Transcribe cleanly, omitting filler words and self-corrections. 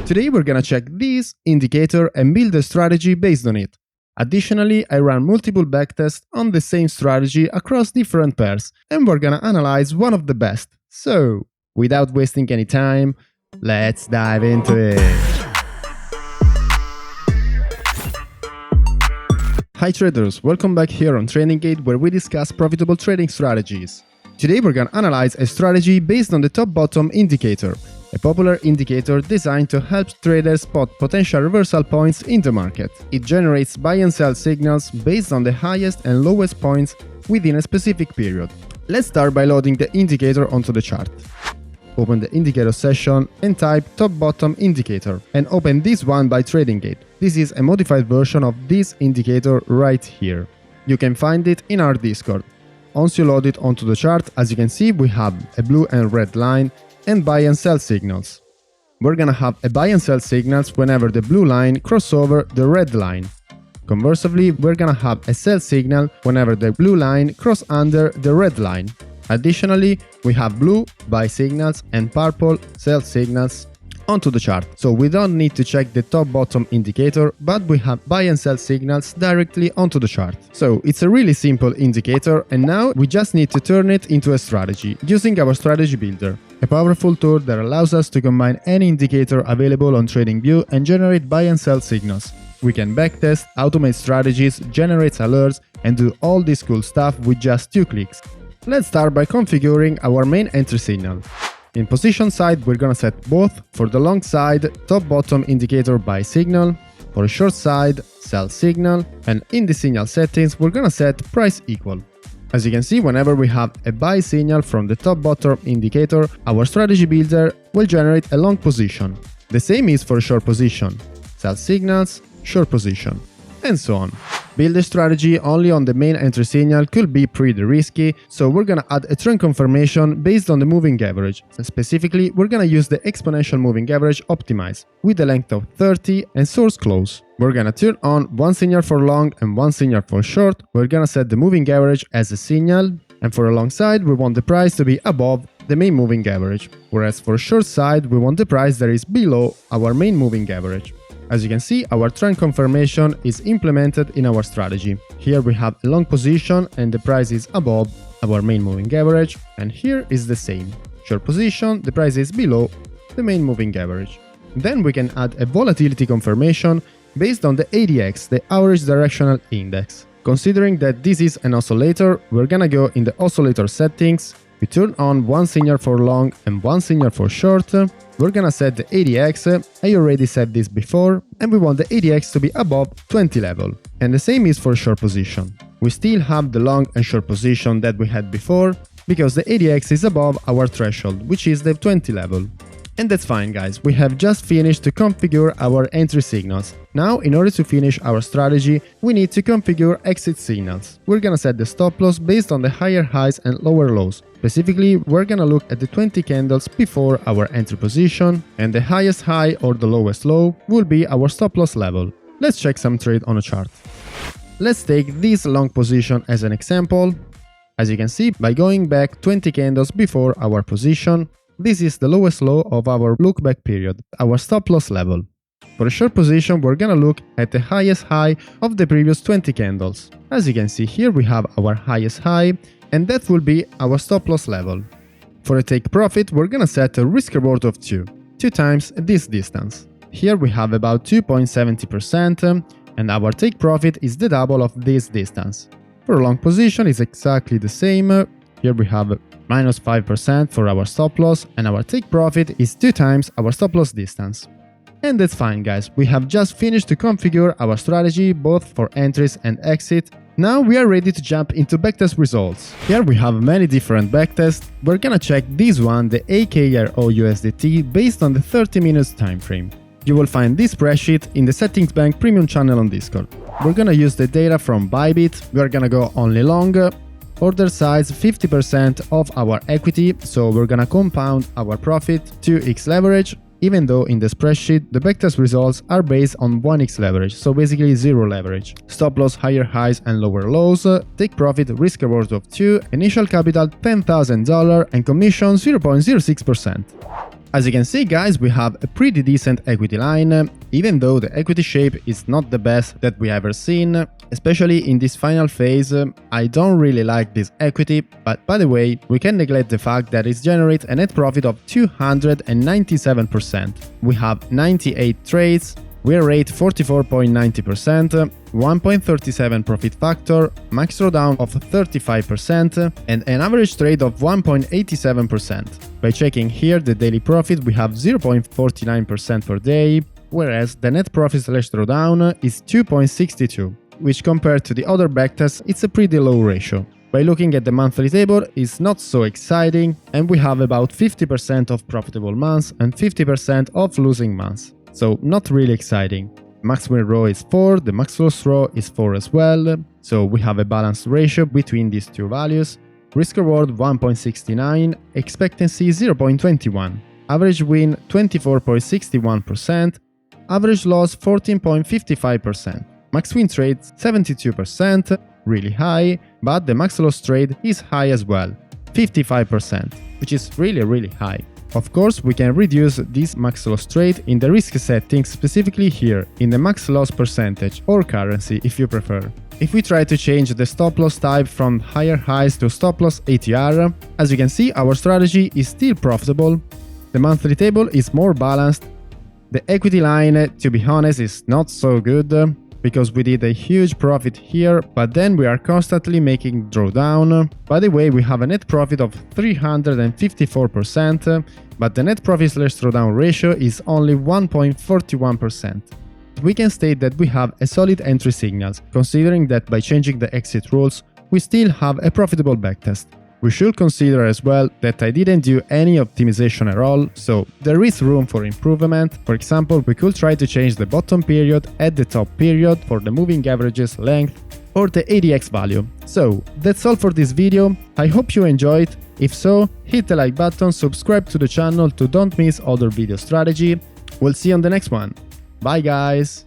Today we're gonna check this indicator and build a strategy based on it. Additionally, I ran multiple backtests on the same strategy across different pairs, and we're gonna analyze one of the best. So, without wasting any time, let's dive into it. Hi traders, welcome back here on TradingGate where we discuss profitable trading strategies. Today we're gonna analyze a strategy based on the top-bottom indicator, a popular indicator designed to help traders spot potential reversal points in the market. It generates buy and sell signals based on the highest and lowest points within a specific period. Let's start by loading the indicator onto the chart. Open the indicator session and type top-bottom indicator and open this one by TradingGate. This is a modified version of this indicator right here. You can find it in our Discord. Once you load it onto the chart, as you can see, we have a blue and red line and buy and sell signals. We're gonna have a buy and sell signals whenever the blue line crosses over the red line. Conversely, we're gonna have a sell signal whenever the blue line crosses under the red line. Additionally, we have blue buy signals and purple sell signals onto the chart. So we don't need to check the top-bottom indicator, but we have buy and sell signals directly onto the chart. So it's a really simple indicator, and now we just need to turn it into a strategy using our strategy builder, a powerful tool that allows us to combine any indicator available on TradingView and generate buy and sell signals. We can backtest, automate strategies, generate alerts, and do all this cool stuff with just 2 clicks. Let's start by configuring our main entry signal. In position side, we're gonna set both for the long side top-bottom indicator buy signal, for a short side sell signal, and in the signal settings we're gonna set price equal. As you can see, whenever we have a buy signal from the top-bottom indicator, our strategy builder will generate a long position. The same is for a short position, sell signals, short position, and so on. Build a strategy only on the main entry signal could be pretty risky, so we're gonna add a trend confirmation based on the moving average. Specifically, we're gonna use the exponential moving average optimized with a length of 30 and source close. We're gonna turn on one signal for long and one signal for short. We're gonna set the moving average as a signal, and for a long side, we want the price to be above the main moving average, whereas for a short side, we want the price that is below our main moving average. As you can see, our trend confirmation is implemented in our strategy. Here we have a long position and the price is above our main moving average, and here is the same. Short position, the price is below the main moving average. Then we can add a volatility confirmation based on the ADX, the average directional index. Considering that this is an oscillator, we're gonna go in the oscillator settings. We turn on one signal for long and one signal for short. We're gonna set the ADX, I already said this before, and we want the ADX to be above 20 level. And the same is for short position. We still have the long and short position that we had before, because the ADX is above our threshold, which is the 20 level. And that's fine guys, we have just finished to configure our entry signals. Now, in order to finish our strategy, we need to configure exit signals. We're gonna set the stop loss based on the higher highs and lower lows. Specifically, we're gonna look at the 20 candles before our entry position, and the highest high or the lowest low will be our stop loss level. Let's check some trade on a chart. Let's take this long position as an example. As you can see, by going back 20 candles before our position, this is the lowest low of our look back period, our stop loss level. For a short position, we're gonna look at the highest high of the previous 20 candles. As you can see here, we have our highest high, and that will be our stop loss level. For a take profit, we're gonna set a risk reward of 2 times this distance. Here we have about 2.70%, and our take profit is the double of this distance. For a long position, it's exactly the same. Here we have minus 5% for our stop loss, and our take profit is 2 times our stop loss distance. And that's fine guys, we have just finished to configure our strategy both for entries and exit. Now we are ready to jump into backtest results. Here we have many different backtests. We're gonna check this one, the AKRO USDT, based on the 30 minutes time frame. You will find this spreadsheet in the Settings Bank premium channel on Discord. We're gonna use the data from Bybit. We're gonna go only long. Order size 50% of our equity, so we're gonna compound our profit 2x leverage, even though in the spreadsheet the backtest results are based on 1x leverage, so basically 0 leverage. Stop loss higher highs and lower lows, take profit risk reward of 2, initial capital $10,000 and commission 0.06%. As you can see guys, we have a pretty decent equity line, even though the equity shape is not the best that we ever seen, especially in this final phase. I don't really like this equity, but by the way, we can neglect the fact that it generates a net profit of 297%. We have 98 trades, we rate 44.90%, 1.37 profit factor, max drawdown of 35%, and an average trade of 1.87%. By checking here the daily profit, we have 0.49% per day, whereas the net profit / drawdown is 2.62, which compared to the other backtests, it's a pretty low ratio. By looking at the monthly table, it's not so exciting, and we have about 50% of profitable months and 50% of losing months. So not really exciting. Max win row is 4, the max loss row is 4 as well, so we have a balanced ratio between these two values. Risk reward 1.69, expectancy 0.21, average win 24.61%, average loss 14.55%, max win trade 72%, really high, but the max loss trade is high as well, 55%, which is really high. Of course, we can reduce this max loss trade in the risk settings, specifically here, in the max loss percentage or currency if you prefer. If we try to change the stop loss type from higher highs to stop loss ATR, as you can see, our strategy is still profitable, the monthly table is more balanced, the equity line, to be honest, is not so good, because we did a huge profit here, but then we are constantly making drawdown. By the way, we have a net profit of 354%, but the net profit / drawdown ratio is only 1.41%. We can state that we have a solid entry signals, considering that by changing the exit rules, we still have a profitable backtest. We should consider as well that I didn't do any optimization at all, so there is room for improvement. For example, we could try to change the bottom period at the top period for the moving averages length or the ADX value. So that's all for this video, I hope you enjoyed. If so, hit the like button, subscribe to the channel to don't miss other video strategy. We'll see you on the next one. Bye guys!